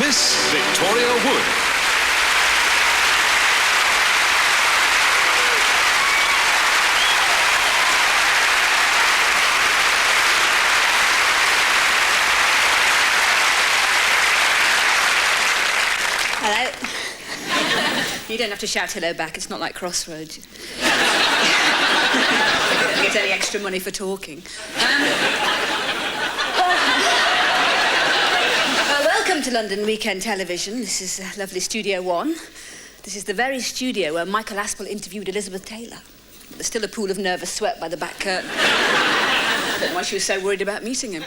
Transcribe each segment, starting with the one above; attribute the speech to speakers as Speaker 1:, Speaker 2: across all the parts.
Speaker 1: Miss Victoria Wood.
Speaker 2: Hello. You don't have to shout hello back, it's not like Crossroads. You don't get any extra money for talking. Welcome to London Weekend Television. This is lovely Studio 1. This is the very studio where Michael Aspel interviewed Elizabeth Taylor. There's still a pool of nervous sweat by the back curtain. I don't know why she was so worried about meeting him.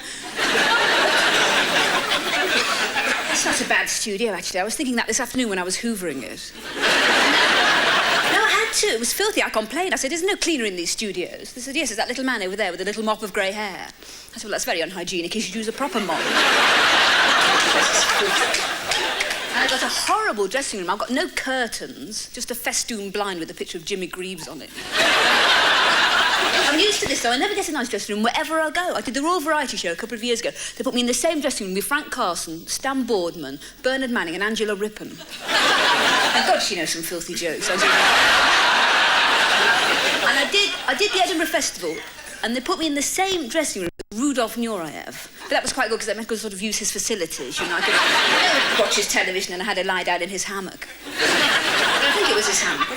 Speaker 2: It's not a bad studio, actually. I was thinking that this afternoon when I was hoovering it. No, I had to. It was filthy. I complained. I said, there's no cleaner in these studios. They said, yes, there's that little man over there with a little mop of grey hair. I said, well, that's very unhygienic. You should use a proper mop. And I've got a horrible dressing room. I've got no curtains, just a festoon blind with a picture of Jimmy Greaves on it. I'm used to this, though. I never get a nice dressing room wherever I go. I did the Royal Variety Show a couple of years ago. They put me in the same dressing room with Frank Carson, Stan Boardman, Bernard Manning and Angela Rippon. Thank God she knows some filthy jokes. And I did the Edinburgh Festival, and they put me in the same dressing room with Rudolf Nureyev. But that was quite good, because I could sort of use his facilities, you know. I could watch his television, and I had to lie down in his hammock. I think it was his hammock.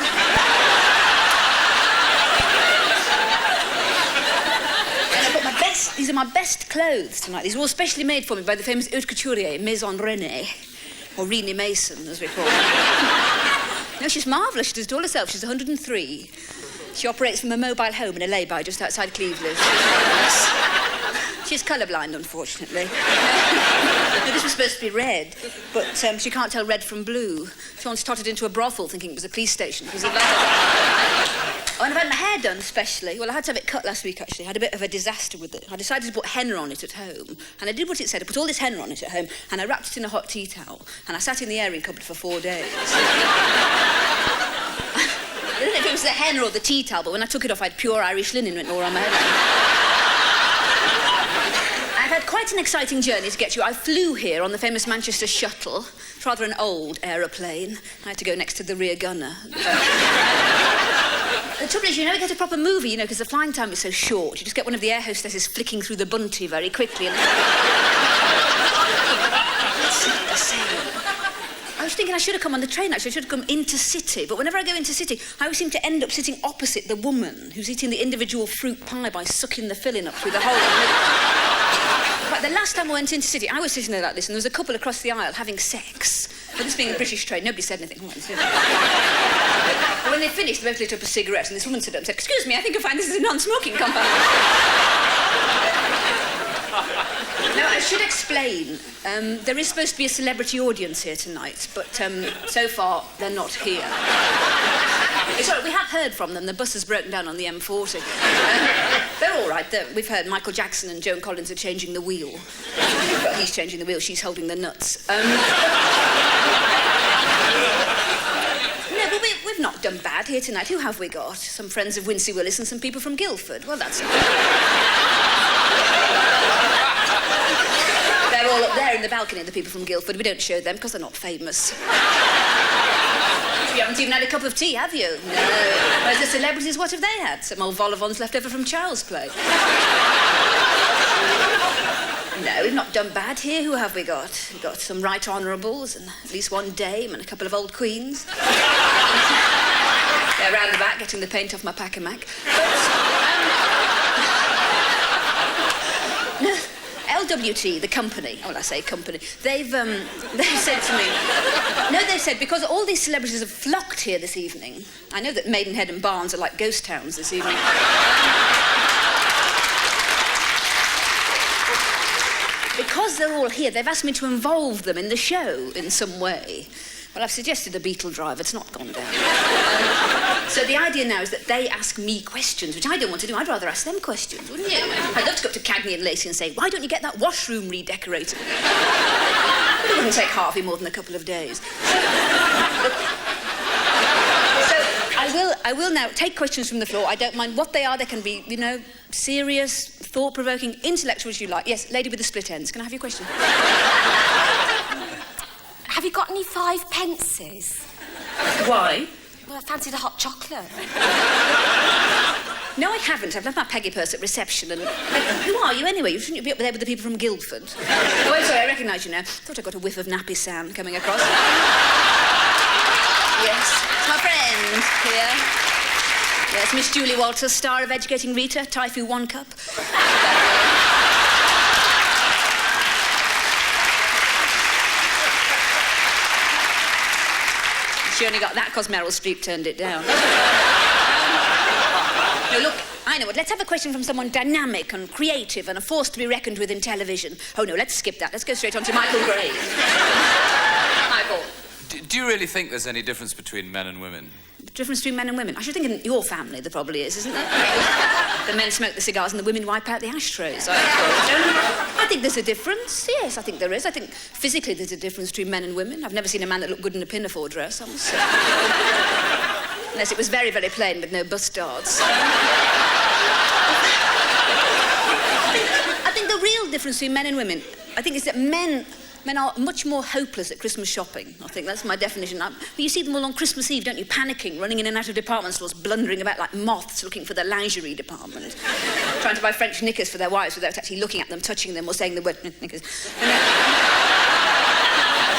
Speaker 2: These are my best clothes tonight. These are all specially made for me by the famous haute couturier, Maison Renée, or Renée Mason, as we call her. No, she's marvellous. She does it all herself. She's 103. She operates from a mobile home in a lay-by just outside Cleveland. She's colourblind, unfortunately. No, this was supposed to be red, but she can't tell red from blue. She once tottered into a brothel thinking it was a police station. It was a Oh, and I've had my hair done, especially. Well, I had to have it cut last week, actually. I had a bit of a disaster with it. I decided to put henna on it at home. And I did what it said. I put all this henna on it at home, and I wrapped it in a hot tea towel. And I sat in the airing cupboard for 4 days. I don't know if it was the henna or the tea towel, but when I took it off, I had pure Irish linen written all around my head. I've had quite an exciting journey to get to you. I flew here on the famous Manchester Shuttle. It's rather an old aeroplane. I had to go next to the rear gunner. The trouble is, you never get a proper movie, you know, because the flying time is so short. You just get one of the air hostesses flicking through the bunty very quickly. And... It's not the same. I was thinking I should have come on the train, actually. I should have come intercity. But whenever I go intercity, I always seem to end up sitting opposite the woman who's eating the individual fruit pie by sucking the filling up through the hole in the middle. But the last time I went intercity, I was sitting there like this, and there was a couple across the aisle having sex. But this being a British train, nobody said anything. But when they finished, they both lit up a cigarette, and this woman stood up and said, "Excuse me, I think I find this is a non-smoking compound." Now, I should explain. There is supposed to be a celebrity audience here tonight, but so far, they're not here. It's all right, we have heard from them. The bus has broken down on the M40. They're all right. We've heard Michael Jackson and Joan Collins are changing the wheel. But he's changing the wheel, she's holding the nuts. No, but we've not done bad here tonight. Who have we got? Some friends of Wincy Willis and some people from Guildford. Well, that's... They're all up there in the balcony, the people from Guildford. We don't show them because they're not famous. You haven't even had a cup of tea, have you? No. Whereas the celebrities, what have they had? Some old vol au vents left over from Child's Play. No, we've not done bad here. Who have we got? We've got some right honourables and at least one dame and a couple of old queens. They're round the back getting the paint off my pack-a-mac. No, LWT, the company, well, I say company, they've said to me, no, they've said, because all these celebrities have flocked here this evening, I know that Maidenhead and Barnes are like ghost towns this evening. Because they're all here, they've asked me to involve them in the show in some way. Well, I've suggested a Beetle drive. It's not gone down. So the idea now is that they ask me questions, which I don't want to do. I'd rather ask them questions, wouldn't you? I'd love to go up to Cagney and Lacey and say, why don't you get that washroom redecorated? It wouldn't take Harvey more than a couple of days. So I will now take questions from the floor. I don't mind what they are. They can be, you know, serious, thought-provoking, intellectual as you like. Yes, lady with the split ends. Can I have your question?
Speaker 3: 5 pences.
Speaker 2: Why?
Speaker 3: Well, I fancied a hot chocolate.
Speaker 2: No, I haven't. I've left my Peggy purse at reception and... Who are you, anyway? You shouldn't be up there with the people from Guildford. Oh, I'm sorry, I recognise you now. Thought I got a whiff of nappy sand coming across. Yes, it's my friend here. Yes, Miss Julie Walters, star of Educating Rita, Typhoo 1 Cup. She only got that because Meryl Streep turned it down. No, look, I know what. Let's have a question from someone dynamic and creative and a force to be reckoned with in television. Oh, no, let's skip that. Let's go straight on to Michael Gray. Michael.
Speaker 1: Do you really think there's any difference between men and women?
Speaker 2: The difference between men and women? I should think in your family there probably is, isn't there? The men smoke the cigars and the women wipe out the ashtrays. I think there's a difference. Yes, I think there is. I think physically there's a difference between men and women. I've never seen a man that looked good in a pinafore dress, I must say. Unless it was very, very plain with no bustards. I think the real difference between men and women, I think, is that men are much more hopeless at Christmas shopping. I think that's my definition. But you see them all on Christmas Eve, don't you? Panicking, running in and out of department stores, blundering about like moths looking for the lingerie department. Trying to buy French knickers for their wives without actually looking at them, touching them, or saying the word knickers.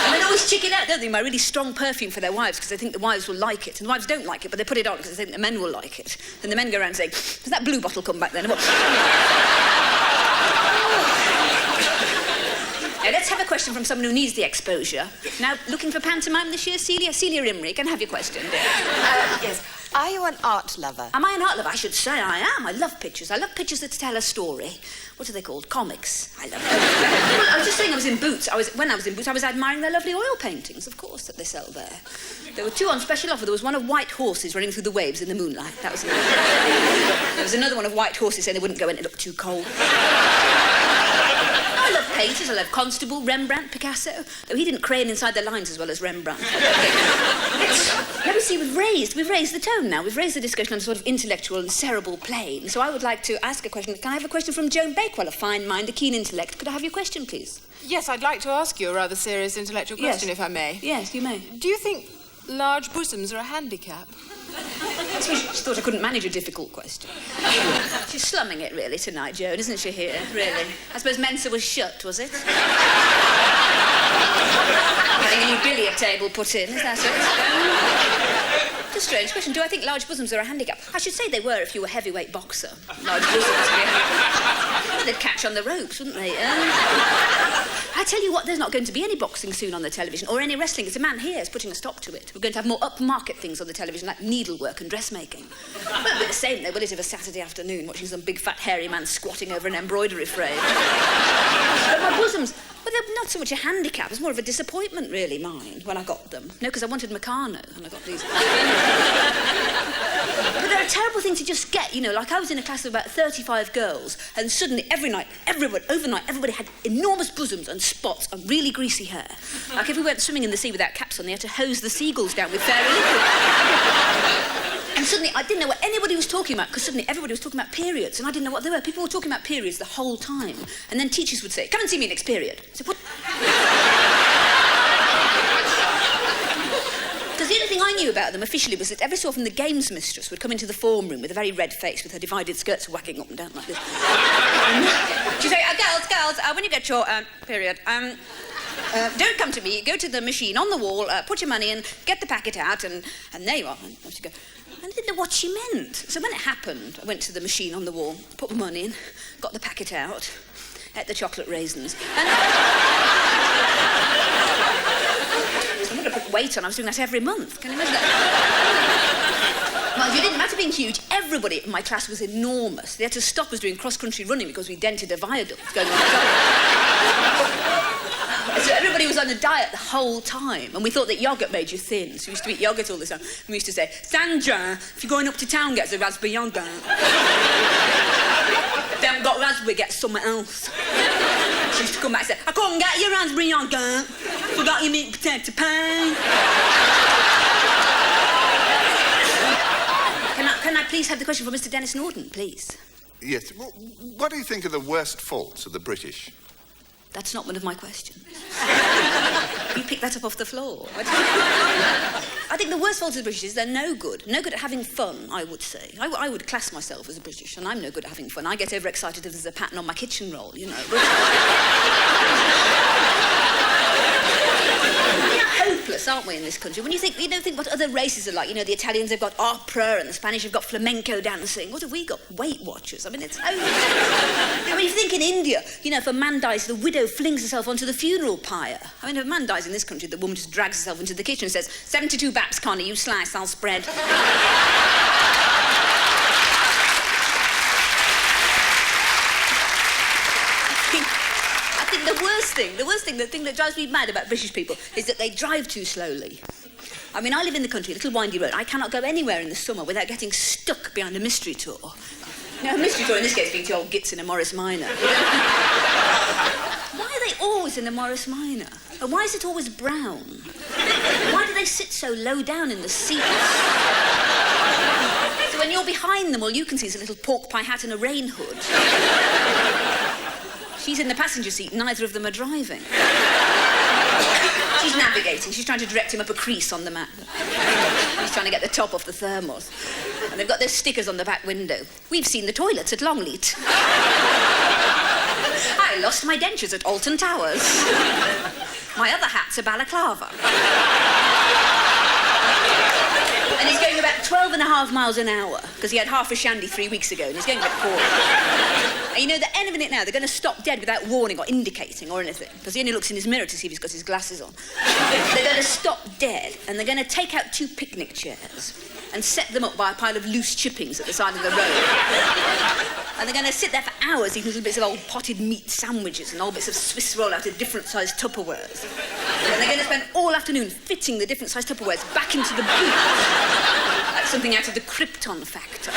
Speaker 2: And they always chicken out, don't they? My really strong perfume for their wives because they think the wives will like it. And the wives don't like it, but they put it on because they think the men will like it. Then the men go around saying, does that blue bottle come back then? Now, let's have a question from someone who needs the exposure. Now, looking for pantomime this year, Celia? Celia Imrie, can I have your question, dear?
Speaker 3: Yes. Are you an art lover?
Speaker 2: Am I an art lover? I should say I am. I love pictures. I love pictures that tell a story. What are they called? Comics. I love them. Well, I was just saying I was in Boots. When I was in Boots, I was admiring their lovely oil paintings, of course, that they sell there. There were 2 on special offer. There was one of white horses running through the waves in the moonlight. That was it. There was another one of white horses saying they wouldn't go in, it looked too cold. I love painters. I love Constable, Rembrandt, Picasso. Though he didn't crane inside the lines as well as Rembrandt. Let me see, we've raised the tone now. We've raised the discussion on a sort of intellectual and cerebral plane. So I would like to ask a question. Can I have a question from Joan Bakewell? A fine mind, a keen intellect. Could I have your question, please?
Speaker 4: Yes, I'd like to ask you a rather serious intellectual question, if I may.
Speaker 2: Yes, you may.
Speaker 4: Do you think large bosoms are a handicap?
Speaker 2: I suppose she thought I couldn't manage a difficult question. She's slumming it, really, tonight, Joan, isn't she, here? Really. I suppose Mensa was shut, was it? Getting a new billiard table put in, is that it? It's a strange question. Do I think large bosoms are a handicap? I should say they were if you were a heavyweight boxer. Large bosoms would be a handicap. Well, they'd catch on the ropes, wouldn't they? I tell you what, there's not going to be any boxing soon on the television, or any wrestling. It's a man here is putting a stop to it. We're going to have more upmarket things on the television, like needlework and dressmaking. Well, it'll be the same, though, will it, of a Saturday afternoon, watching some big, fat, hairy man squatting over an embroidery frame. But my bosoms, well, they're not so much a handicap, it's more of a disappointment, really, mine, when I got them. No, because I wanted Meccano, and I got these. But they're a terrible thing to just get, you know, like I was in a class of about 35 girls, and suddenly, overnight, everybody had enormous bosoms and spots and really greasy hair. Like if we went swimming in the sea without caps on, they had to hose the seagulls down with fairy liquid. And suddenly, I didn't know what anybody was talking about, because suddenly everybody was talking about periods, and I didn't know what they were. People were talking about periods the whole time. And then teachers would say, come and see me next period. I said, what? Because the only thing I knew about them officially was that every so often the games mistress would come into the form room with a very red face with her divided skirts wagging up and down like this. She'd say, girls, when you get your period, don't come to me, go to the machine on the wall, put your money in, get the packet out, and there you are. And she'd go, I didn't know what she meant. So when it happened, I went to the machine on the wall, put my money in, got the packet out, ate the chocolate raisins, and... I'm going to put weight on. I was doing that every month. Can you imagine that? Well, it didn't matter being huge. Everybody in my class was enormous. They had to stop us doing cross-country running because we dented a viaduct going on the top. So everybody was on a diet the whole time, and we thought that yoghurt made you thin. So we used to eat yoghurt all the time. And we used to say, Sandra, if you're going up to town, get us a raspberry yoghurt. If they haven't got raspberry, get something else. She used to come back and say, I couldn't get your raspberry yoghurt. Forgot your meat potato pie. Can I please have the question from Mr. Dennis Norton, please?
Speaker 5: Yes. Well, what do you think are the worst faults of the British?
Speaker 2: That's not one of my questions. You pick that up off the floor. I think the worst fault of the British is they're no good. No good at having fun, I would say. I would class myself as a British, and I'm no good at having fun. I get overexcited if there's a pattern on my kitchen roll, you know. We're hopeless, aren't we, in this country? When you think what other races are like. You know, the Italians have got opera, and the Spanish have got flamenco dancing. What have we got? Weight Watchers. I mean, it's hopeless. I mean, if you think in India, you know, if a man dies, the widow flings herself onto the funeral pyre. I mean, if a man dies in this country, the woman just drags herself into the kitchen and says, 72 baps, Connie, you slice, I'll spread. The thing that drives me mad about British people is that they drive too slowly. I mean, I live in the country, a little windy road. I cannot go anywhere in the summer without getting stuck behind a mystery tour. Now, a mystery tour in this case being two old gits in a Morris Minor. Why are they always in a Morris Minor? And why is it always brown? Why do they sit so low down in the seats? So when you're behind them, all you can see is a little pork pie hat and a rain hood. She's in the passenger seat, neither of them are driving. She's navigating, she's trying to direct him up a crease on the map. He's trying to get the top off the thermos. And they've got those stickers on the back window. We've seen the toilets at Longleat. I lost my dentures at Alton Towers. My other hat's a balaclava. And he's going about 12.5 miles an hour, because he had half a shandy 3 weeks ago, and he's going about 40. And you know, that any minute now, they're going to stop dead without warning or indicating or anything, because he only looks in his mirror to see if he's got his glasses on. They're going to stop dead, and they're going to take out 2 picnic chairs and set them up by a pile of loose chippings at the side of the road. And they're going to sit there for hours eating little bits of old potted meat sandwiches and old bits of Swiss roll out of different-sized Tupperwares. And they're going to spend all afternoon fitting the different-sized Tupperwares back into the boot. Like something out of the Krypton Factor.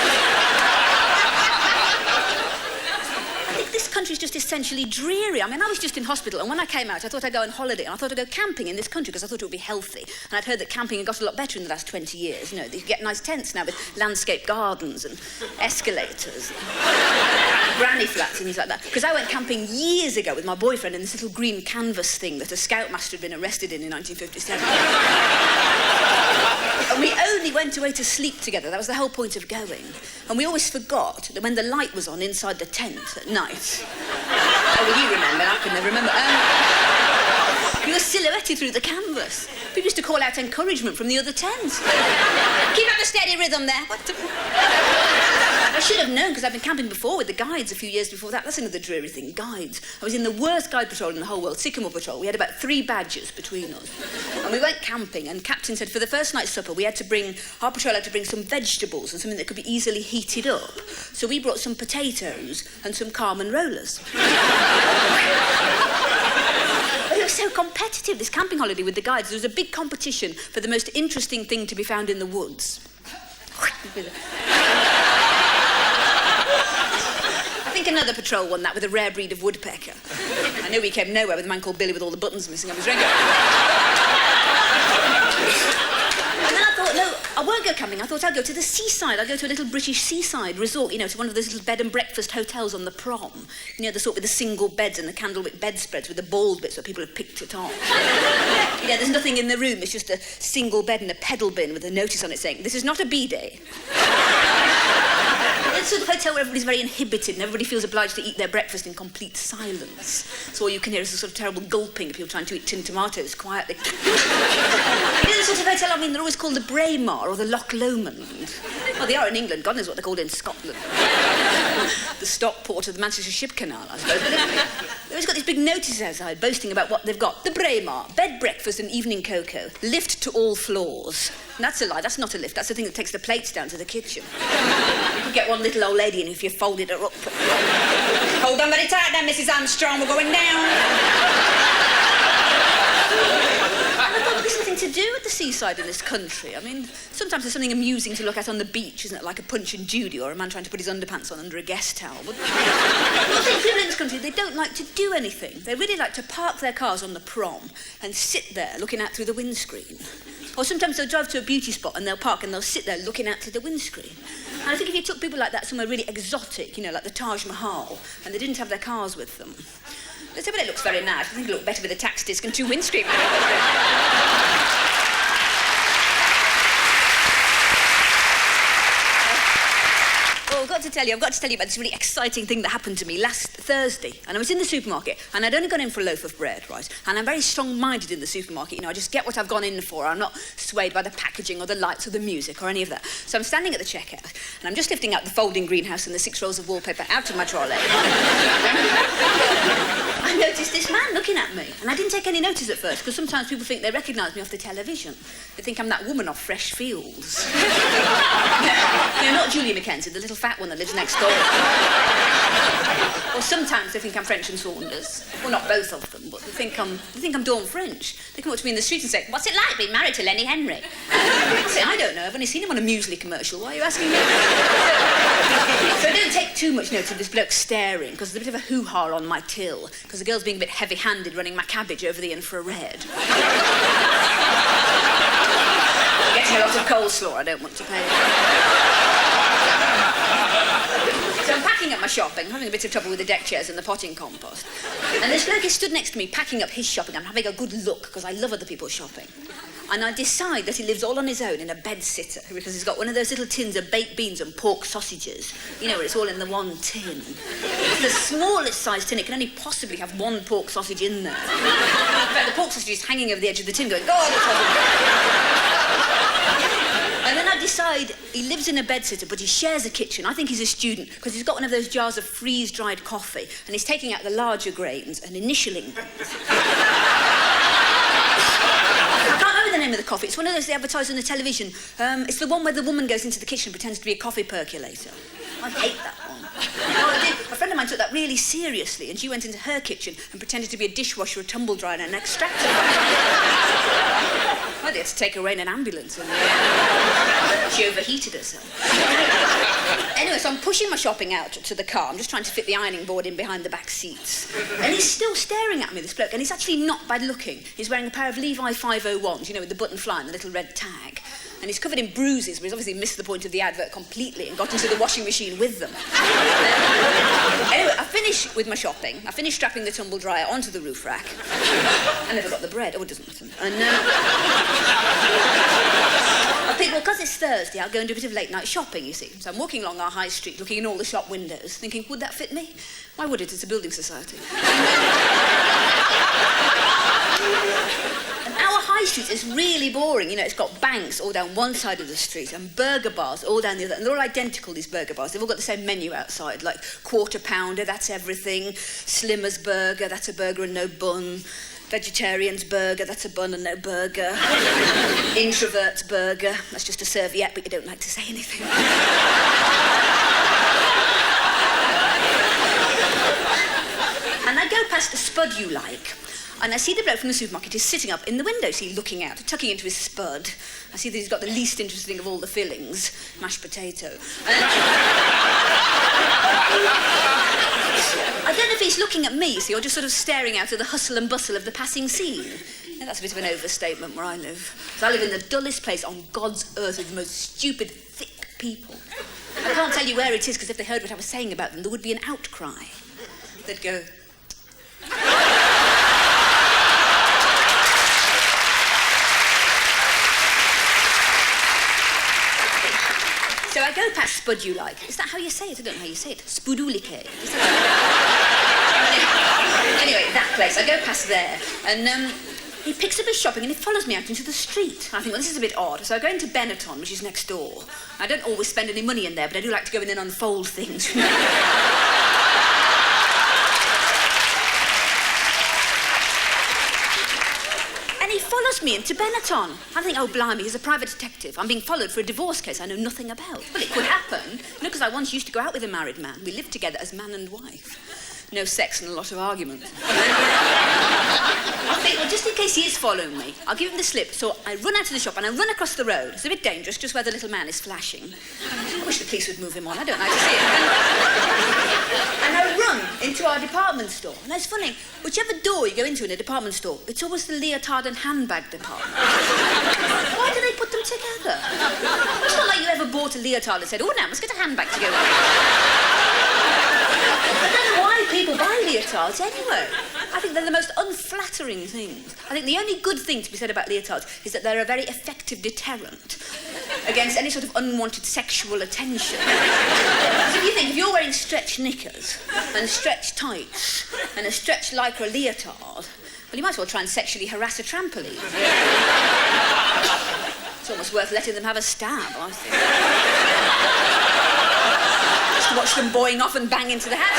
Speaker 2: I think this country's just essentially dreary. I mean, I was just in hospital, and when I came out, I thought I'd go on holiday, and I thought I'd go camping in this country because I thought it would be healthy. And I'd heard that camping had got a lot better in the last 20 years. You know, you get nice tents now with landscape gardens and escalators, and granny flats and things like that. Because I went camping years ago with my boyfriend in this little green canvas thing that a scoutmaster had been arrested in 1957. And we only went away to sleep together. That was the whole point of going. And we always forgot that when the light was on inside the tent at night... Oh, well, you remember. I could never remember. You were silhouetted through the canvas. People used to call out encouragement from the other tent. Keep up a steady rhythm there. I should have known, because I've been camping before with the guides a few years before that. That's another dreary thing, guides. I was in the worst guide patrol in the whole world, Sycamore Patrol. We had about 3 badges between us. And we went camping, and Captain said for the first night's supper, our patrol had to bring some vegetables and something that could be easily heated up. So we brought some potatoes and some Carmen rollers. It was so competitive, this camping holiday with the guides. There was a big competition for the most interesting thing to be found in the woods. I think another patrol won that with a rare breed of woodpecker. I know we came nowhere with a man called Billy with all the buttons missing off his raincoat. And then I thought, no, I won't go camping. I thought I'll go to the seaside. I'll go to a little British seaside resort, you know, to one of those little bed and breakfast hotels on the prom. You know, the sort with the single beds and the candlewick bedspreads with the bald bits where people have picked it off. You know, there's nothing in the room. It's just a single bed and a pedal bin with a notice on it saying, "This is not a B-day." It's a sort of hotel where everybody's very inhibited and everybody feels obliged to eat their breakfast in complete silence. So all you can hear is a sort of terrible gulping of people trying to eat tin tomatoes quietly. You know the sort of hotel, I mean, they're always called the Braemar or the Loch Lomond. Well, they are in England. God knows what they're called in Scotland. The Stockport of the Manchester Ship Canal, I suppose. But they've always got these big notices outside boasting about what they've got. The Braemar, bed, breakfast and evening cocoa. Lift to all floors. And that's a lie. That's not a lift. That's the thing that takes the plates down to the kitchen. You could get one little old lady in if you folded her up. Hold on very tight now, Mrs. Armstrong. We're going down. And I thought there's nothing to do at the seaside in this country. I mean, sometimes there's something amusing to look at on the beach, isn't it? Like a Punch and Judy or a man trying to put his underpants on under a guest towel. But I think people in this country, they don't like to do anything. They really like to park their cars on the prom and sit there looking out through the windscreen. Or sometimes they'll drive to a beauty spot and they'll park and they'll sit there looking out through the windscreen. And I think if you took people like that somewhere really exotic, you know, like the Taj Mahal, and they didn't have their cars with them, They say, well, it looks very nice. I think it looked better with a tax disc and 2 windscreen wipers. Oh, I've got to tell you about this really exciting thing that happened to me last Thursday. And I was in the supermarket, and I'd only gone in for a loaf of bread, right? And I'm very strong-minded in the supermarket. You know, I just get what I've gone in for. I'm not swayed by the packaging or the lights or the music or any of that. So I'm standing at the checkout, and I'm just lifting out the folding greenhouse and the 6 rolls of wallpaper out of my trolley. I noticed this man looking at me, and I didn't take any notice at first, because sometimes people think they recognise me off the television. They think I'm that woman off Fresh Fields. No, not Julia Mackenzie, the little fat one that lives next door. Or sometimes they think I'm French and Saunders. Well, not both of them, but they think I'm Dawn French. They come up to me in the street and say, "What's it like being married to Lenny Henry?" I say, "I don't know, I've only seen him on a muesli commercial. Why are you asking me?" So I don't take too much notice of this bloke staring, because there's a bit of a hoo-ha on my till, because the girl's being a bit heavy-handed running my cabbage over the infrared. Getting a lot of coleslaw I don't want to pay. So I'm packing up my shopping, having a bit of trouble with the deck chairs and the potting compost. And this bloke is stood next to me packing up his shopping. I'm having a good look, because I love other people's shopping. And I decide that he lives all on his own in a bed-sitter, because he's got one of those little tins of baked beans and pork sausages. You know, where it's all in the one tin. It's the smallest size tin. It can only possibly have 1 pork sausage in there. In fact, the pork sausage is hanging over the edge of the tin going, "God, it's sausage." And then I decide he lives in a bed-sitter, but he shares a kitchen. I think he's a student, because he's got one of those jars of freeze-dried coffee, and he's taking out the larger grains and initialing them. I can't remember the name of the coffee. It's one of those they advertise on the television. It's the one where the woman goes into the kitchen and pretends to be a coffee percolator. I hate that one. A friend of mine took that really seriously, and she went into her kitchen and pretended to be a dishwasher, a tumble dryer, and an extractor. Well, they had to take her away in an ambulance. And she overheated herself. Anyway, so I'm pushing my shopping out to the car. I'm just trying to fit the ironing board in behind the back seats. And he's still staring at me, this bloke, and he's actually not bad looking. He's wearing a pair of Levi 501s, you know, with the button fly and the little red tag. And he's covered in bruises, but he's obviously missed the point of the advert completely and got into the washing machine with them. Anyway, I finished with my shopping. I finished strapping the tumble dryer onto the roof rack. I never got the bread. Oh, it doesn't matter. And I think, well, because it's Thursday, I'll go and do a bit of late night shopping, you see. So I'm walking along our high street, looking in all the shop windows, thinking, would that fit me? Why would it? It's a building society. And our high street is really boring. You know, it's got banks all down one side of the street and burger bars all down the other. And they're all identical, these burger bars. They've all got the same menu outside, like quarter pounder, that's everything. Slimmer's burger, that's a burger and no bun. Vegetarian's burger, that's a bun and no burger. Introvert's burger, that's just a serviette, but you don't like to say anything. And I go past a spud you like, and I see the bloke from the supermarket is sitting up in the window, see, looking out, tucking into his spud. I see that he's got the least interesting of all the fillings, mashed potato. I don't know if he's looking at me, see, or just sort of staring out at the hustle and bustle of the passing scene. Yeah, that's a bit of an overstatement where I live. So I live in the dullest place on God's earth with the most stupid, thick people. I can't tell you where it is, because if they heard what I was saying about them, there would be an outcry. They'd go... So I go past Spud You Like. Is that how you say it? I don't know how you say it. Spudulike. Anyway, that place. I go past there, and he picks up his shopping and he follows me out into the street. I think, well, this is a bit odd. So I go into Benetton, which is next door. I don't always spend any money in there, but I do like to go in and unfold things. And he follows me into Benetton. I think, oh, blimey, he's a private detective. I'm being followed for a divorce case I know nothing about. Well, it could happen. You know, because I once used to go out with a married man. We lived together as man and wife. No sex and a lot of argument. I think, well, just in case he is following me, I'll give him the slip. So I run out of the shop and I run across the road. It's a bit dangerous, just where the little man is flashing. I wish the police would move him on. I don't like to see it. And I run into our department store. And it's funny, whichever door you go into in a department store, it's always the leotard and handbag department. Why do they put them together? It's not like you ever bought a leotard and said, oh, now, let's get a handbag to go with. I don't know why people buy leotards anyway. I think they're the most unflattering things. I think the only good thing to be said about leotards is that they're a very effective deterrent against any sort of unwanted sexual attention. Because if you think, if you're wearing stretch knickers and stretch tights and a stretch lycra leotard, well, you might as well try and sexually harass a trampoline. It's almost worth letting them have a stab, I think. Just to watch them boying off and bang into the hat.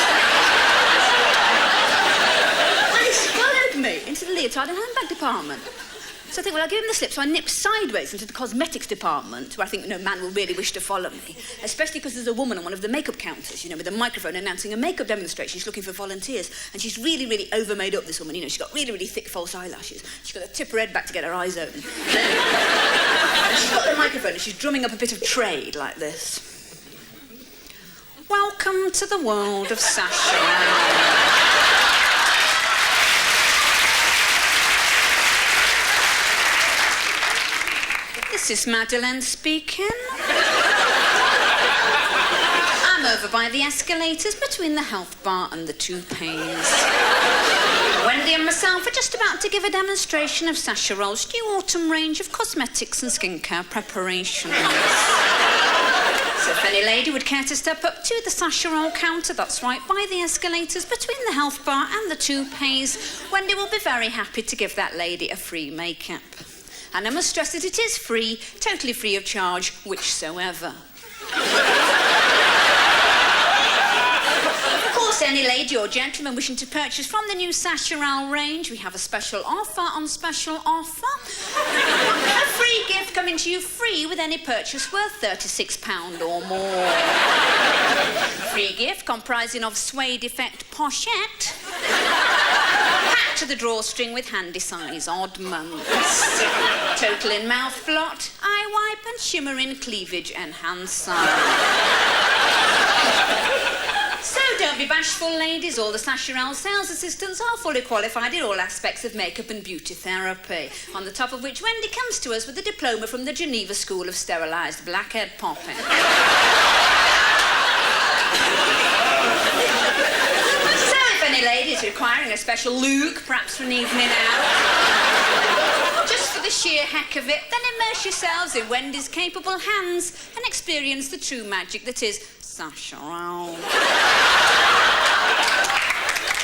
Speaker 2: And he followed me into the leotard and handbag department. So I think, well, I'll give him the slip. So I nipped sideways into the cosmetics department, where I think no man will really wish to follow me, especially because there's a woman on one of the makeup counters, you know, with a microphone announcing a makeup demonstration. She's looking for volunteers, and she's really, really over-made up, this woman. You know, she's got really, really thick false eyelashes. She's got to tip her head back to get her eyes open. And she's got the microphone, and she's drumming up a bit of trade like this. Welcome to the world of Sasha. This is Madeleine speaking. I'm over by the escalators between the health bar and the toupees. Wendy and myself are just about to give a demonstration of Sasha Roll's new autumn range of cosmetics and skincare preparations. So if any lady would care to step up to the Sasha Roll counter, that's right, by the escalators between the health bar and the toupees, Wendy will be very happy to give that lady a free makeup. And I must stress that it is free, totally free of charge, whichsoever. Of course, any lady or gentleman wishing to purchase from the new Sasha Roll range, we have a special offer on special offer. A free gift coming to you free with any purchase worth £36 or more. Free gift comprising of suede effect pochette, hat to the drawstring with handy size oddments, total in mouth blot, eye wipe and shimmering cleavage enhancer. So don't be bashful, ladies. All the Sasha Roll sales assistants are fully qualified in all aspects of makeup and beauty therapy, on the top of which Wendy comes to us with a diploma from the Geneva School of Sterilised Blackhead Popping. So if any ladies requiring a special look, perhaps for an evening out, just for the sheer heck of it, then immerse yourselves in Wendy's capable hands and experience the true magic that is Sasha Roll.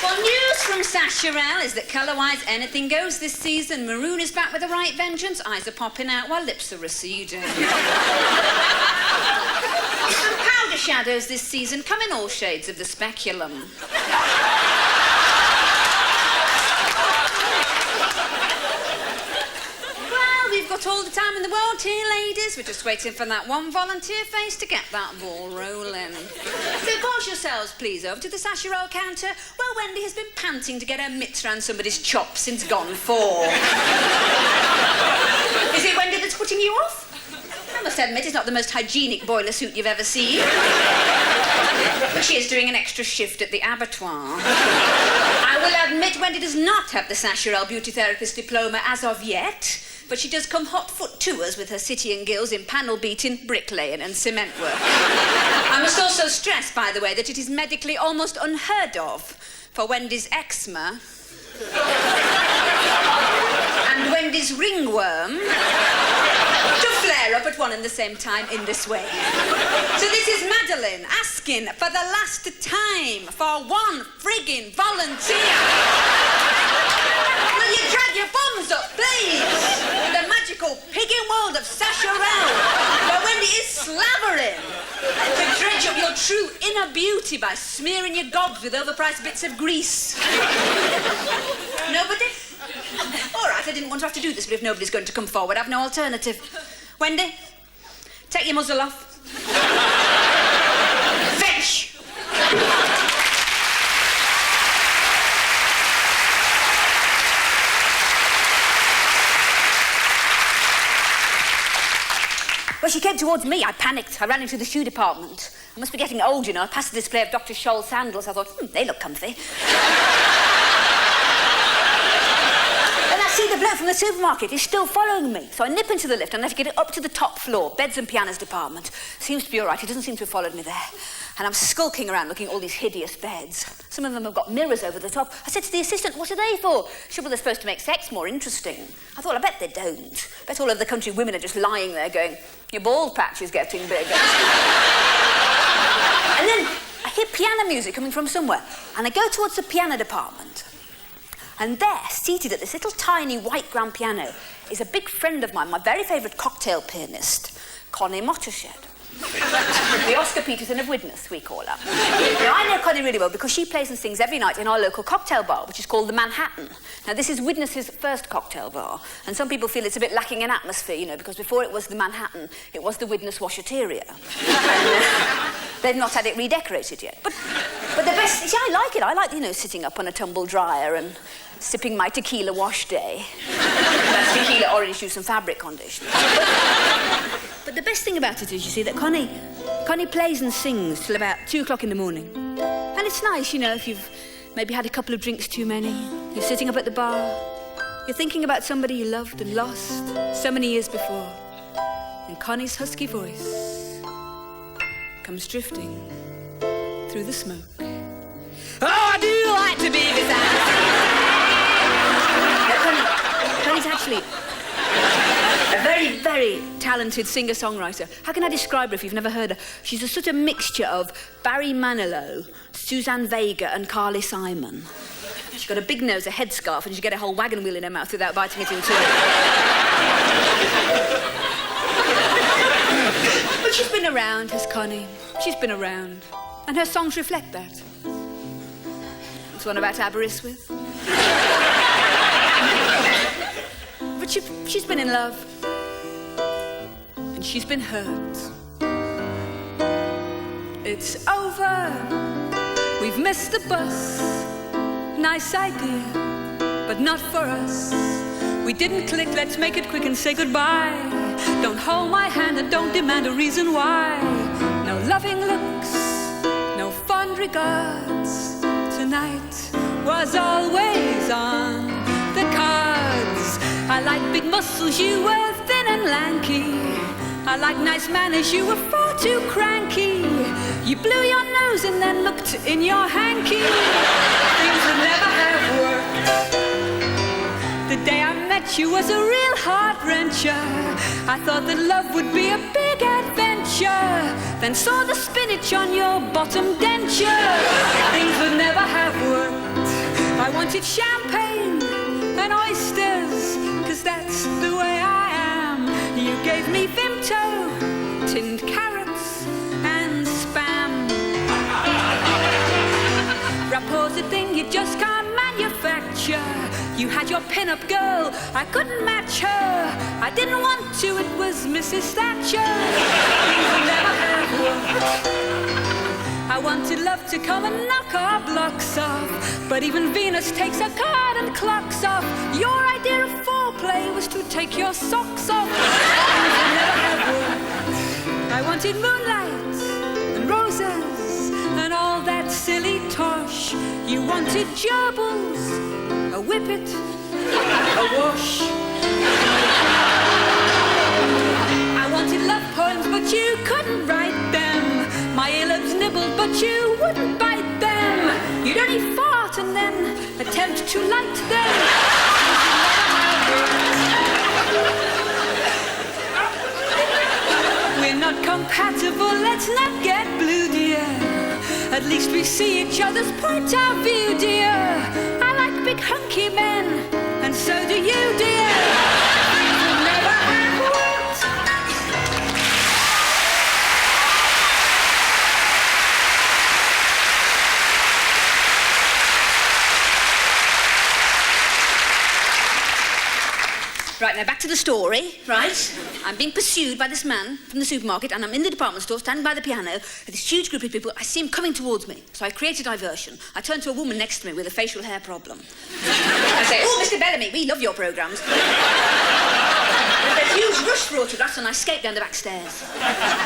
Speaker 2: Well, news from Sasha Roll is that colour-wise anything goes this season. Maroon is back with a right vengeance, eyes are popping out while lips are receding. And powder shadows this season come in all shades of the speculum. We've got all the time in the world here, ladies. We're just waiting for that one volunteer face to get that ball rolling. So course yourselves, please, over to the Sasha Roll counter, where Wendy has been panting to get her mitts round somebody's chop since gone 4. Is it Wendy that's putting you off? I must admit, it's not the most hygienic boiler suit you've ever seen. But she is doing an extra shift at the abattoir. I will admit Wendy does not have the Sasha Roll beauty therapist diploma as of yet, but she does come hot foot to us with her city and guilds in panel beating, bricklaying and cement work. I must also stress, by the way, that it is medically almost unheard of for Wendy's eczema and Wendy's ringworm to flare up at one and the same time in this way. So this is Madeleine asking for the last time for one frigging volunteer. Will you drag your bums up, please? In the magical pigging world of Sasha Roll, where Wendy is slavering to dredge up your true inner beauty by smearing your gobs with overpriced bits of grease. Nobody? All right, I didn't want to have to do this, but if nobody's going to come forward, I've no alternative. Wendy, take your muzzle off. Fetch! Well, she came towards me. I panicked. I ran into the shoe department. I must be getting old, you know. I passed the display of Dr. Scholl's sandals. I thought, they look comfy. Then I see the bloke from the supermarket is still following me. So I nip into the lift and I have to get it up to the top floor, beds and pianos department. Seems to be all right. He doesn't seem to have followed me there. And I'm skulking around looking at all these hideous beds. Some of them have got mirrors over the top. I said to the assistant, what are they for? She said, well, they're supposed to make sex more interesting. I thought, I bet they don't. I bet all over the country women are just lying there going, your bald patch is getting bigger. And then I hear piano music coming from somewhere. And I go towards the piano department. And there, seated at this little tiny white grand piano, is a big friend of mine, my very favourite cocktail pianist, Connie Mottershed. The Oscar Peterson of Widnes, we call her. Now, I know Connie really well because she plays and sings every night in our local cocktail bar, which is called the Manhattan. Now, this is Widnes's first cocktail bar, and some people feel it's a bit lacking in atmosphere, you know, because before it was the Manhattan, it was the Widnes Washateria. They've not had it redecorated yet. But the best... See, I like it. I like, you know, sitting up on a tumble dryer and sipping my tequila wash day. That's tequila, orange juice and fabric conditioner. But the best thing about it is, you see, that Connie plays and sings till about 2 o'clock in the morning. And it's nice, you know, if you've maybe had a couple of drinks too many, you're sitting up at the bar, you're thinking about somebody you loved and lost so many years before, and Connie's husky voice comes drifting through the smoke. Oh, I do like to be beside. Connie's actually a very, very talented singer-songwriter. How can I describe her if you've never heard her? She's such a mixture of Barry Manilow, Suzanne Vega and Carly Simon. She's got a big nose, a headscarf, and she get a whole wagon wheel in her mouth without biting it in two. But she's been around, has Connie. She's been around. And her songs reflect that. It's one about Aberystwyth. But she's been in love. And she's been hurt. It's over. We've missed the bus. Nice idea, but not for us. We didn't click, let's make it quick and say goodbye. Don't hold my hand and don't demand a reason why. No loving looks, no fond regards. Tonight was always on the cards. I like big muscles, you were thin and lanky. I like nice manners, you were far too cranky. You blew your nose and then looked in your hanky. Things would never have worked. The day I met you was a real heart-wrencher. I thought that love would be a big adventure. Then saw the spinach on your bottom denture. Things would never have worked. I wanted champagne and oysters, 'cause that's the way I am. You gave me Vimto, tinned carrots and spam. Rapport's a thing you just can't manufacture. You had your pin-up girl, I couldn't match her. I didn't want to, it was Mrs. Thatcher. Things would never have worked. I wanted love to come and knock our blocks off, but even Venus takes her card and clocks off. Your idea of foreplay was to take your socks off. Things would never have worked. I wanted moonlight and roses and all that silly tosh. You wanted gerbils, a whippet, a wash. I wanted love poems, but you couldn't write them. My earlobes nibbled, but you wouldn't bite them. You'd only fart and then attempt to light them. We're not compatible, let's not get blue, dear. At least we see each other's point of view, dear. I like big hunky men, and so do you, dear. Things will never have worked. Right, now back to the story, right? I'm being pursued by this man from the supermarket, and I'm in the department store, standing by the piano, with this huge group of people. I see him coming towards me, so I create a diversion. I turn to a woman next to me with a facial hair problem. I say, oh, Mr. Bellamy, we love your programmes. There's a huge rush for photographs and I escape down the back stairs.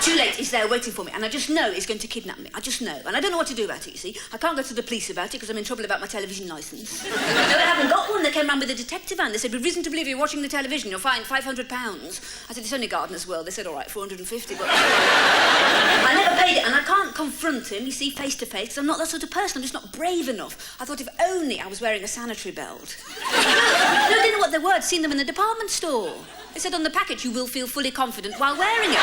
Speaker 2: Too late, he's there waiting for me, and I just know he's going to kidnap me. I just know. And I don't know what to do about it, you see. I can't go to the police about it because I'm in trouble about my television licence. No, I haven't got one. They came round with a detective van. They said, we've reason to believe you're watching the television. You'll find £500. I said, it's only Gardener's World. They said, all right, 450, but... I never paid it, and I can't confront him, you see, face to face, because I'm not that sort of person. I'm just not brave enough. I thought if only I was wearing a sanitary belt. No, I didn't know what they were. I'd seen them in the department store. They said on the packet, you will feel fully confident while wearing it.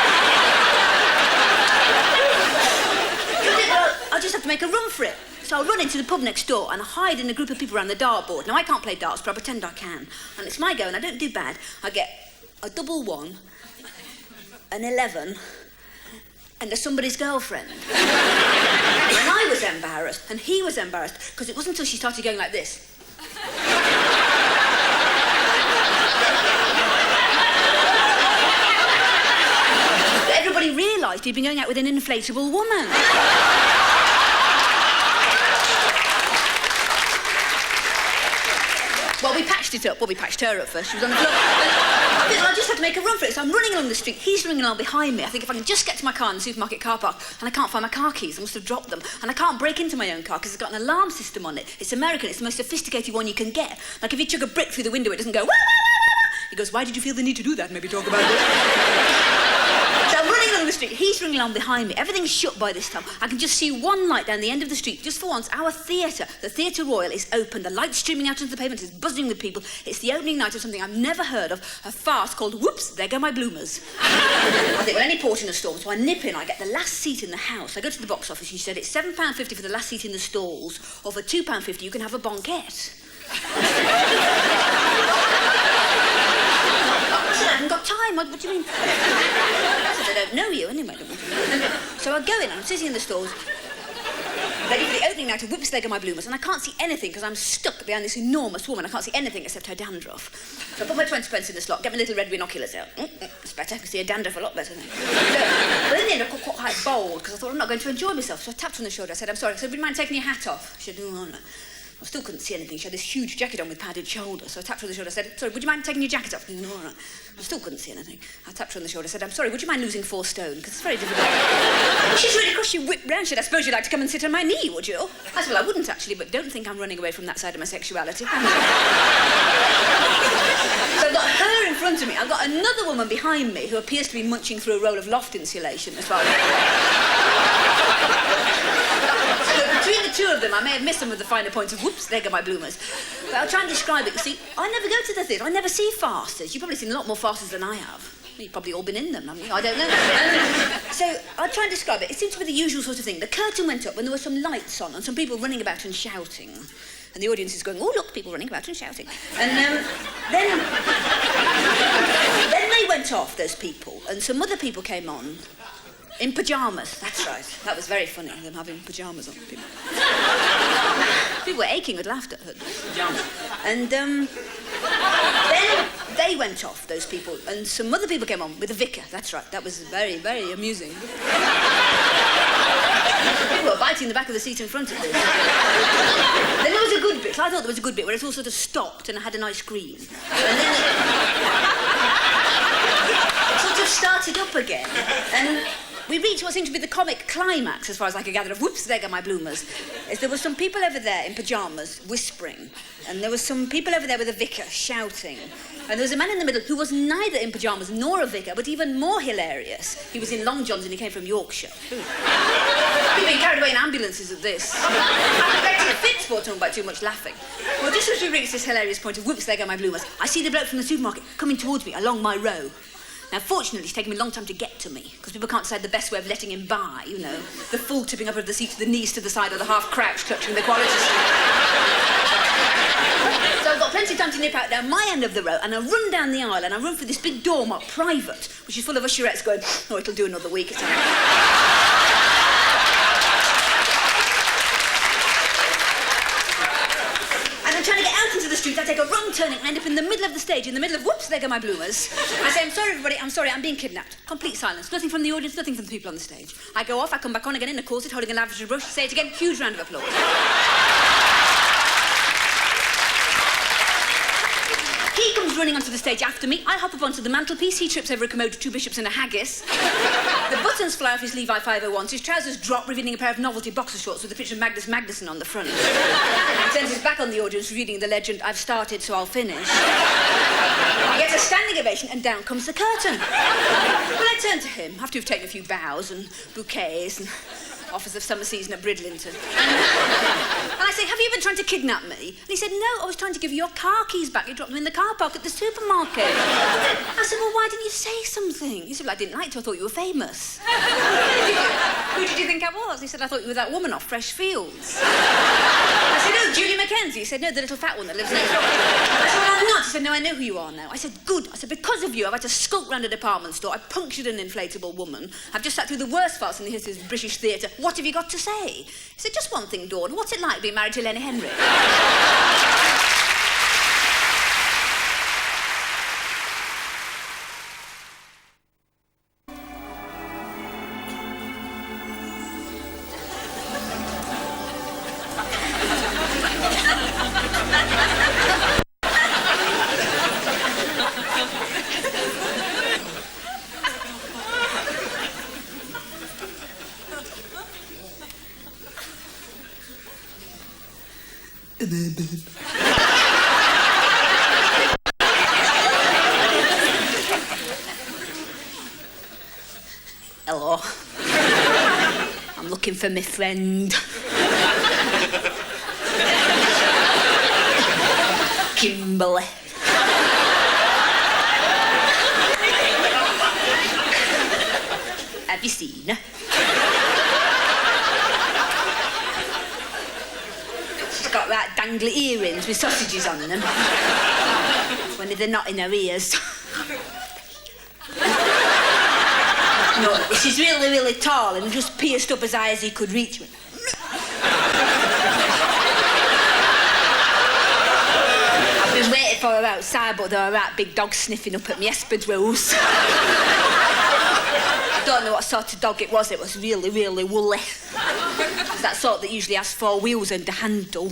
Speaker 2: Well, I'll just have to make a run for it. So I'll run into the pub next door and I hide in a group of people around the dartboard. Now, I can't play darts, but I pretend I can. And it's my go, and I don't do bad. I get a double 1, an 11, and a somebody's girlfriend. And I was embarrassed, and he was embarrassed, because it wasn't until she started going like this. Everybody realised he'd been going out with an inflatable woman. Well, we patched it up. Well, we patched her up first. She was on the floor. I just had to make a run for it, so I'm running along the street. He's running along behind me. I think if I can just get to my car in the supermarket car park, and I can't find my car keys, I must have dropped them. And I can't break into my own car because it's got an alarm system on it. It's American. It's the most sophisticated one you can get. Like if you chuck a brick through the window, it doesn't go, wah, wah, wah, wah. He goes, why did you feel the need to do that? Maybe talk about it. So I'm running along the street. He's running along behind me. Everything's shut by this time. I can just see one light down the end of the street. Just for once, our theatre, the Theatre Royal, is open. The light's streaming out onto the pavement. It's buzzing with people. It's the opening night of something I've never heard of, a farce called Whoops, There Go My Bloomers. I think, well, any port in a storm, so I nip in. I get the last seat in the house. I go to the box office. She said, it's £7.50 for the last seat in the stalls, or for £2.50 you can have a banquette. I haven't got time. What do you mean? I said, I don't know you anyway. So I go in, I'm sitting in the stalls, ready for the opening night of Whoops, There Go My Bloomers, and I can't see anything because I'm stuck behind this enormous woman. I can't see anything except her dandruff. So I put my 20p in the slot, get my little red binoculars out. It's better, I can see her dandruff a lot better. So, but in the end, I got quite bold because I thought I'm not going to enjoy myself. So I tapped her on the shoulder. I said, I'm sorry. I said, would you mind taking your hat off? She said, no. I still couldn't see anything. She had this huge jacket on with padded shoulders. So I tapped her on the shoulder. I said, sorry, would you mind taking your jacket off? No, all right. I still couldn't see anything. I tapped her on the shoulder. I said, I'm sorry, would you mind losing 4 stone? Because it's very difficult. She's really cross. She whipped round. She said, I suppose you'd like to come and sit on my knee, would you? I said, well, I wouldn't actually, but don't think I'm running away from that side of my sexuality. So I've got her in front of me. I've got another woman behind me who appears to be munching through a roll of loft insulation as far as... Between the two of them, I may have missed some of the finer points of Whoops, There Go My Bloomers. But I'll try and describe it. You see, I never go to the theatre. I never see farces. You've probably seen a lot more farces than I have. You've probably all been in them, haven't you? I don't know. So I'll try and describe it. It seems to be the usual sort of thing. The curtain went up when there were some lights on and some people running about and shouting. And the audience is going, oh, look, people running about and shouting. And then they went off, those people, and some other people came on. In pyjamas, that's right. That was very funny, them having pyjamas on. People were aching with laughter at pyjamas. And then they went off, those people, and some other people came on with a vicar. That's right. That was very, very amusing. People were biting the back of the seat in front of me. Then there was a good bit. I thought there was a good bit where it all sort of stopped and I had an ice cream. And then it sort of started up again. And we reached what seemed to be the comic climax, as far as I could gather, of Whoops, There Go My Bloomers. Is there were some people over there in pyjamas whispering, and there were some people over there with a vicar shouting, and there was a man in the middle who was neither in pyjamas nor a vicar, but even more hilarious. He was in long johns and he came from Yorkshire. We've been carried away in ambulances at this. I expected a fit for talking about too much laughing. Well, just as we reached this hilarious point of Whoops, There Go My Bloomers, I see the bloke from the supermarket coming towards me along my row. Now, fortunately, it's taken me a long time to get to me, because people can't decide the best way of letting him by, you know. The full tipping up of the seat to the knees to the side, or the half-crouch clutching the quality street. So I've got plenty of time to nip out down my end of the row, and I run down the aisle, and I run through this big door marked private, which is full of usherettes going, oh, it'll do another week. I'm trying to get out into the street. I take a wrong turning. I end up in the middle of the stage, in the middle of Whoops, There Go My Bloomers. I say, I'm sorry, everybody. I'm sorry. I'm being kidnapped. Complete silence. Nothing from the audience, nothing from the people on the stage. I go off. I come back on again in a corset, holding a lavatory brush. Say it again. Huge round of applause. He comes running onto the stage after me. I hop up onto the mantelpiece. He trips over a commode, 2 bishops and a haggis. The buttons fly off his Levi 501s. His trousers drop, revealing a pair of novelty boxer shorts with a picture of Magnus Magnusson on the front. He turns his back on the audience, reading the legend, "I've started, so I'll finish." He gets a standing ovation, and down comes the curtain. Well, I turn to him, after we've taken a few bows and bouquets and offers of summer season at Bridlington. And I say, "Have you been trying to kidnap me?" And he said, "No, I was trying to give you your car keys back. You dropped them in the car park at the supermarket." I said, "Well, why didn't you say something?" He said, "Well, I didn't like you. I thought you were famous." "Who did you think I was?" He said, "I thought you were that woman off Fresh Fields." I said, "Oh, Julie Mackenzie." He said, "No, the little fat one that lives next door." I said, "Well, I'm not." He said, "No, I know who you are now." I said, "Good." I said, "Because of you, I've had to skulk round a department store. I punctured an inflatable woman. I've just sat through the worst farce in the history of British theatre. What have you got to say?" He said, "Just one thing, Dawn. What's it like being married to Lenny Henry?" Hello. I'm looking for my friend. Kimberly. Have you seen her? She's got that dangly earrings with sausages on them. When they're not in her ears. No, she's really, really tall and just pierced up as high as he could reach me. I've been waiting for her outside, but there are that big dog sniffing up at me espadrilles. I don't know what sort of dog it was. It was really, really woolly. It's that sort that usually has 4 wheels and a handle.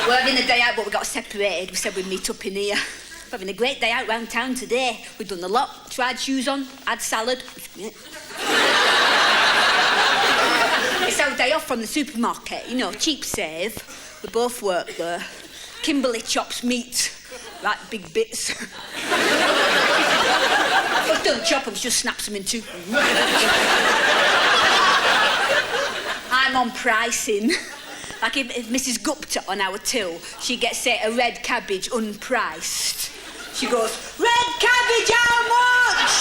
Speaker 2: We're having a day out, but we got separated. We said we'd meet up in here. We're having a great day out round town today. We've done a lot. Tried shoes on, had salad. It's our day off from the supermarket. You know, cheap save. We both work there. Kimberly chops meat, like big bits. But don't chop them, she just snaps them in two. I'm on pricing. Like if Mrs. Gupta on our till, she gets, say, a red cabbage unpriced. She goes, "Red cabbage, how much?"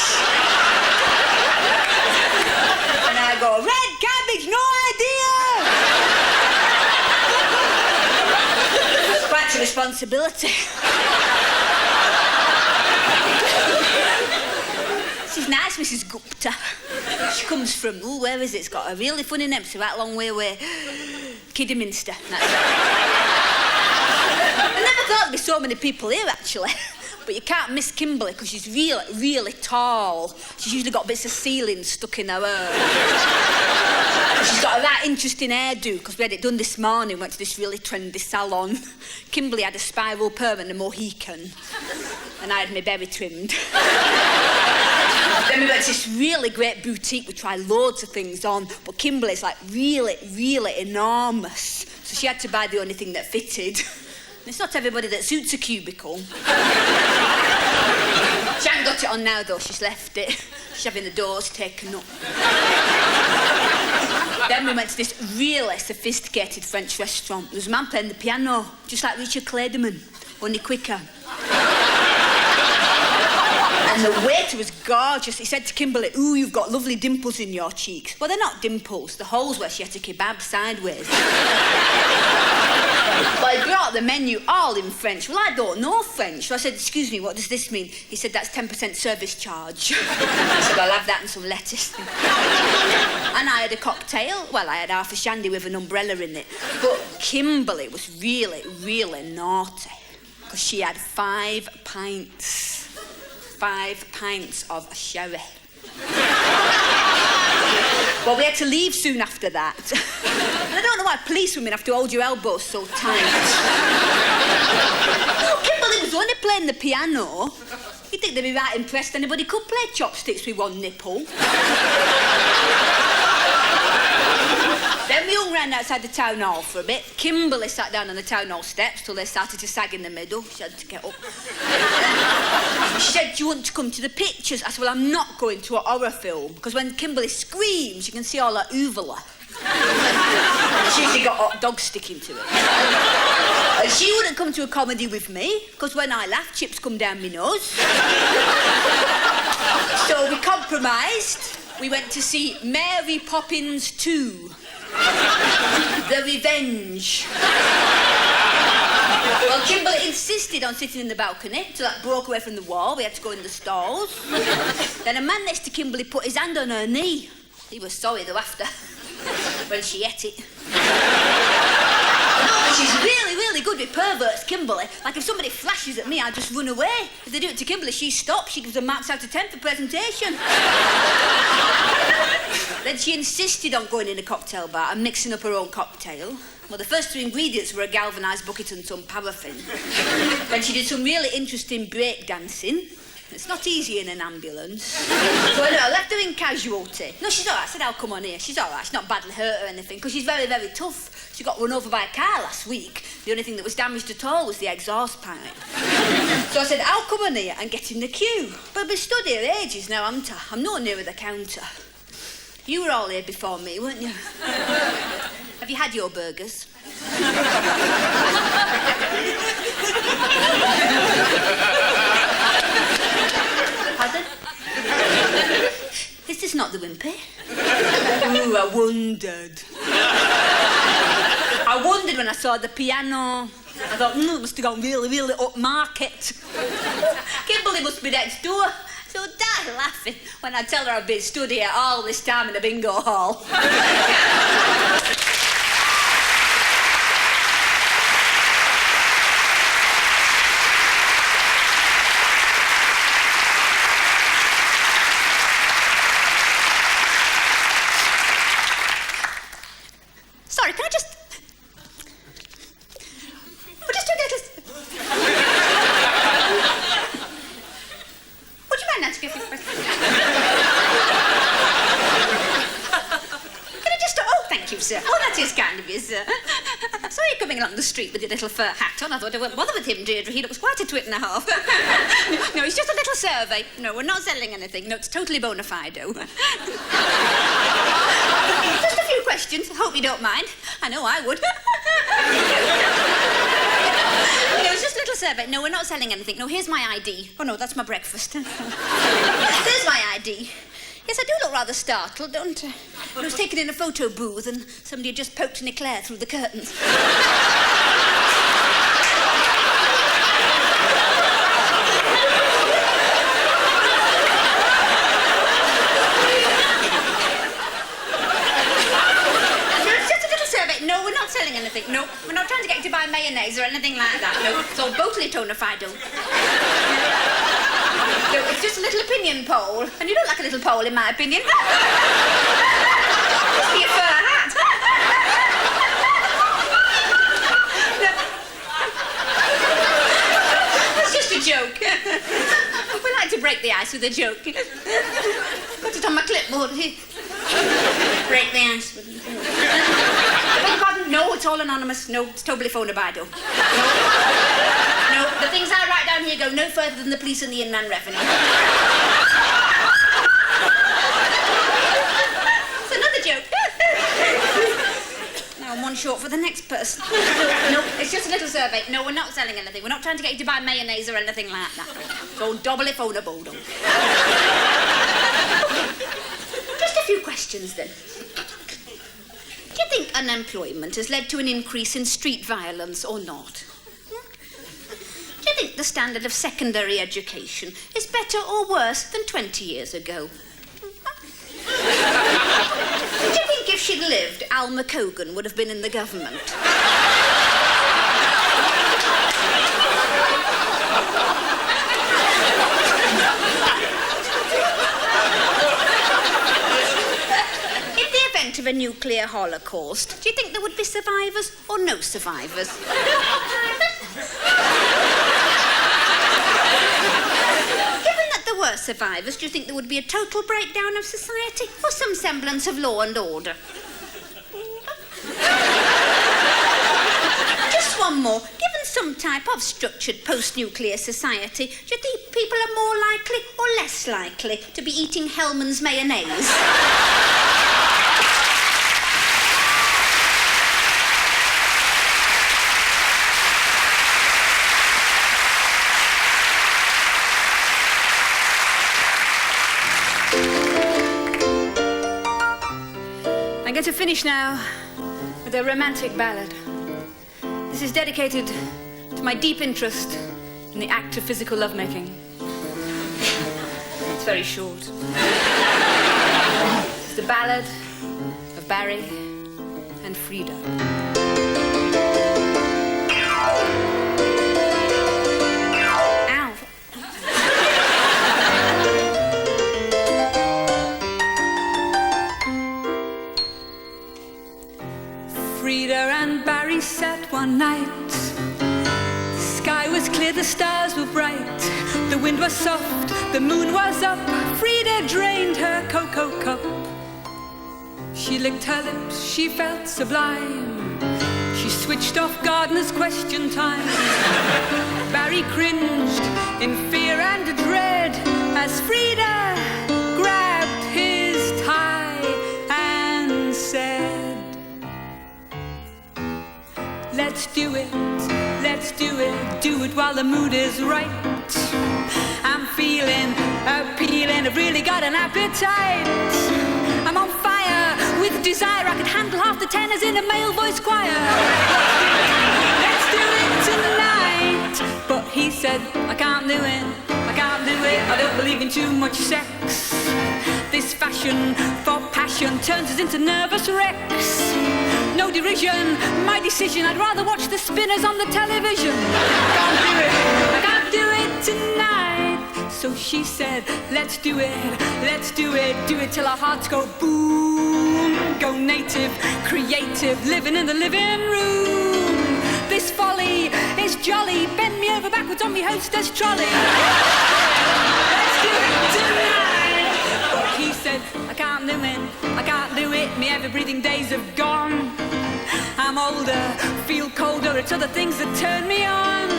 Speaker 2: And I go, "Red cabbage, no idea." It's quite a responsibility. She's nice, Mrs. Gupta. She comes from, where is it? It's got a really funny name. It's a right long way away. Kidderminster. That's it. I never thought there'd be so many people here, actually. But you can't miss Kimberly because she's really, really tall. She's usually got bits of ceiling stuck in her hair. She's got a right interesting hairdo because we had it done this morning. We went to this really trendy salon. Kimberly had a spiral perm and a Mohican. And I had my berry trimmed. Then we went to this really great boutique. We tried loads of things on, but Kimberly's like really, really enormous. So she had to buy the only thing that fitted. And it's not everybody that suits a cubicle. She hasn't got it on now, though. She's left it. She's having the doors taken up. Then we went to this really sophisticated French restaurant. There was a man playing the piano, just like Richard Clayderman, only quicker. And the waiter was gorgeous. He said to Kimberly, "Ooh, you've got lovely dimples in your cheeks." Well, they're not dimples. The holes where she had a kebab sideways. But he brought the menu all in French. Well, I don't know French. So I said, "Excuse me, what does this mean?" He said, "That's 10% service charge." I said, "I'll have that and some lettuce." And I had a cocktail. Well, I had half a shandy with an umbrella in it. But Kimberly was really, really naughty. Because she had 5 pints. 5 pints of sherry. Well, we had to leave soon after that. And I don't know why policewomen have to hold your elbows so tight. Oh, Kimberly was only playing the piano. You'd think they'd be right impressed anybody could play chopsticks with one nipple. Then we hung round outside the town hall for a bit. Kimberly sat down on the town hall steps till they started to sag in the middle. She had to get up. She said, "Do you want to come to the pictures?" I said, "Well, I'm not going to a horror film, because when Kimberly screams, you can see all her uvula." She's usually got hot dogs sticking to it. And she wouldn't come to a comedy with me, because when I laugh, chips come down my nose. So we compromised. We went to see Mary Poppins 2. The Revenge. Well, Kimberly insisted on sitting in the balcony till that broke away from the wall. We had to go in the stalls. Then a man next to Kimberly put his hand on her knee. He was sorry though after, when she ate it. She's really, really good with perverts, Kimberly. Like if somebody flashes at me, I just run away. If they do it to Kimberly, she stops. She gives them marks out of 10 for presentation. Then she insisted on going in a cocktail bar and mixing up her own cocktail. Well, the first two ingredients were a galvanised bucket and some paraffin. Then she did some really interesting break dancing. It's not easy in an ambulance. So I left her in casualty. No, she's all right. I said, "I'll come on here." She's all right. She's not badly hurt or anything, because she's very, very tough. She got run over by a car last week. The only thing that was damaged at all was the exhaust pipe. So I said, "I'll come on here and get in the queue." But I've been stood here ages now, haven't I? I'm not nearer the counter. You were all here before me, weren't you? Have you had your burgers? Pardon? Is this not the wimpy? Ooh, I wondered. I wondered when I saw the piano. I thought, it must have gone really, really upmarket. Kimberly must be next door. So I die laughing when I tell her I've been stood here all this time in a bingo hall. Sorry, can I just... We'll just do a little... Would you mind answering a few questions? Can I just... Oh, thank you, sir. Oh, that is kind of you, sir. I saw you coming along the street with your little fur hat on. I thought I wouldn't bother with him, Deirdre. He looks quite a twit and a half. No, it's just a little survey. No, we're not selling anything. No, it's totally bona fide. Just a few questions. I hope you don't mind. I know I would. No, it's just a little survey. No, we're not selling anything. No, here's my ID. Oh, no, that's my breakfast. There's my ID. Yes, I do look rather startled, don't I? I was taken in a photo booth and somebody had just poked an eclair through the curtains. No, we're not selling anything. No, we're not trying to get you to buy mayonnaise or anything like that. No, it's all totally bona fide. No, it's just a little opinion poll. And you don't like a little poll, in my opinion. Just be a fur hat. It's just a joke. We like to break the ice with a joke. Put it on my clipboard here. Break the ice with a joke. No, it's all anonymous. No, it's totally phonabado. No, the things I write down here go no further than the police and the Inland Revenue. It's another joke. Now I'm one short for the next person. No, it's just a little survey. No, we're not selling anything. We're not trying to get you to buy mayonnaise or anything like that. Go doubly phonabado. Just a few questions then. Do you think unemployment has led to an increase in street violence or not? Do you think the standard of secondary education is better or worse than 20 years ago? Do you think if she'd lived, Alma Cogan would have been in the government? In the of a nuclear holocaust, do you think there would be survivors or no survivors? Given that there were survivors, do you think there would be a total breakdown of society or some semblance of law and order? Just one more. Given some type of structured post-nuclear society, do you think people are more likely or less likely to be eating Hellmann's mayonnaise? I'm going to finish now with a romantic ballad. This is dedicated to my deep interest in the act of physical lovemaking. It's very short. It's the ballad of Barry and Frida. Ow. Frida and Barry sat one night. The sky was clear, the stars were bright. The wind was soft, the moon was up. Frida drained her cocoa cup. She licked her lips, she felt sublime. She switched off gardener's question time. Barry cringed in fear and dread as Frida grabbed his tie and said, let's do it, do it while the mood is right. I'm feeling appealing, I've really got an appetite. I'm on fire with desire, I could handle half the tenors in a male voice choir. Let's do it tonight. But he said, I can't do it, I don't believe in too much sex. This fashion for passion turns us into nervous wrecks. No derision, my decision, I'd rather watch the spinners on the television. I can't do it tonight. So she said, let's do it till our hearts go boom. Go native, creative, living in the living room. This folly is jolly, bend me over backwards on me hostess trolley. Let's do it tonight. But he said, I can't do it, me ever-breathing days have gone. I'm older, feel colder, it's other things that turn me on.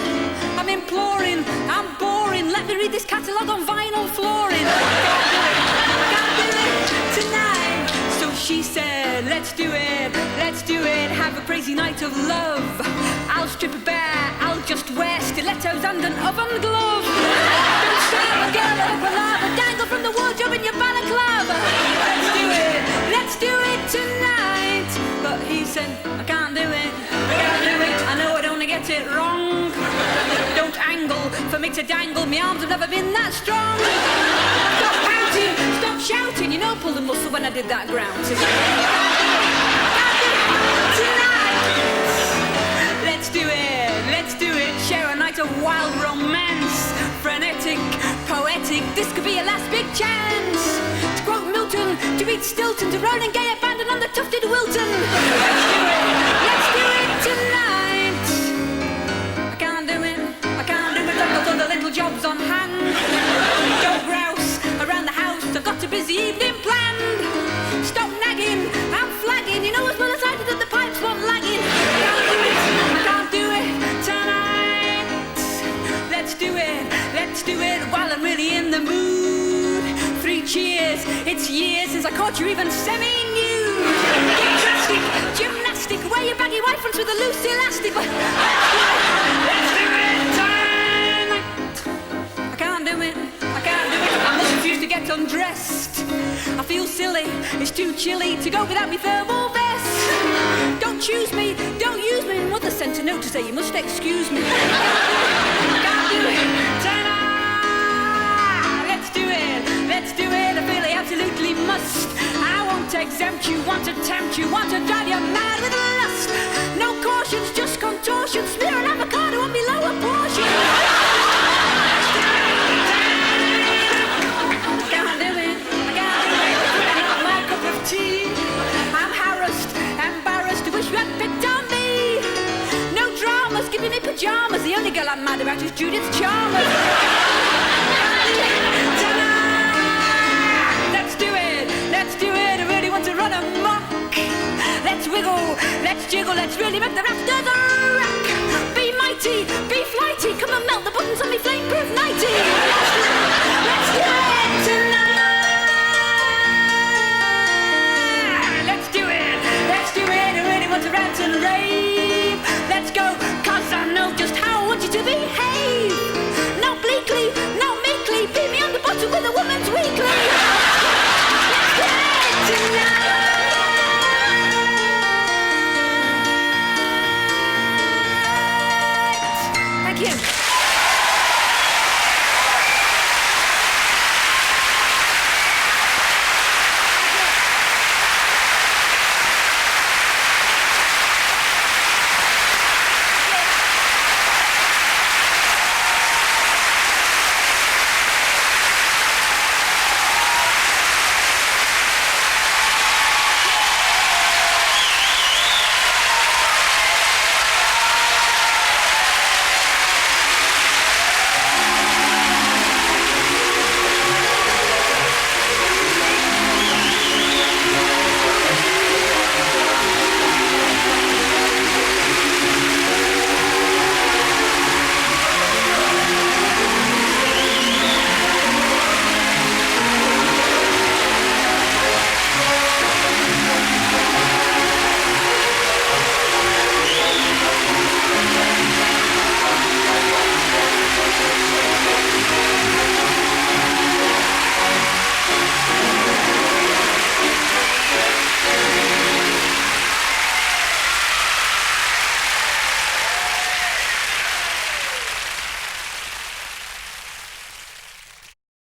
Speaker 2: I'm imploring, I'm boring, let me read this catalogue on vinyl flooring. I can't do it tonight. So she said, let's do it, have a crazy night of love. I'll strip bare, I'll just wear stilettos and an oven glove. Don't stop a girl up a lava, dangle from the wardrobe in your balaclava. Let's do it tonight. But he said, I can't do it, I know I don't get it wrong. Don't angle for me to dangle, my arms have never been that strong. Stop pouting, stop shouting, you know I pulled a muscle when I did that ground. Let's do it, share a night of wild romance. Frenetic, poetic, this could be a last big chance. To quote Milton, to beat Stilton, to roll and gay abandon on the tufted Wilton. Let's do it tonight. I can't do it, I've got other little jobs on hand. Don't grouse around the house, I've got a busy evening planned. Stop nagging, I'm flagging, you know as well as I do that the pipes won't lagging. I can't do it tonight. Let's do it while I'm really in the mood. 3 cheers, it's years since I caught you even semi-nude. Gymnastic, wear your baggy white fronts with a loose elastic. Let's do it tonight. I can't do it, I must refuse to get undressed. I feel silly, it's too chilly to go without me thermal vest. Don't choose me, don't use me. Mother sent a note to say you must excuse me. I can't do it tonight. Let's do it, I feel I absolutely must. I won't exempt you, want to tempt you, want to drive you mad with lust. No cautions, just contortions, smear an avocado on me lower portion. I can't do it, not my cup of tea. I'm let's really make the rafters rock. Be mighty, be flighty, come and melt the buttons on me flame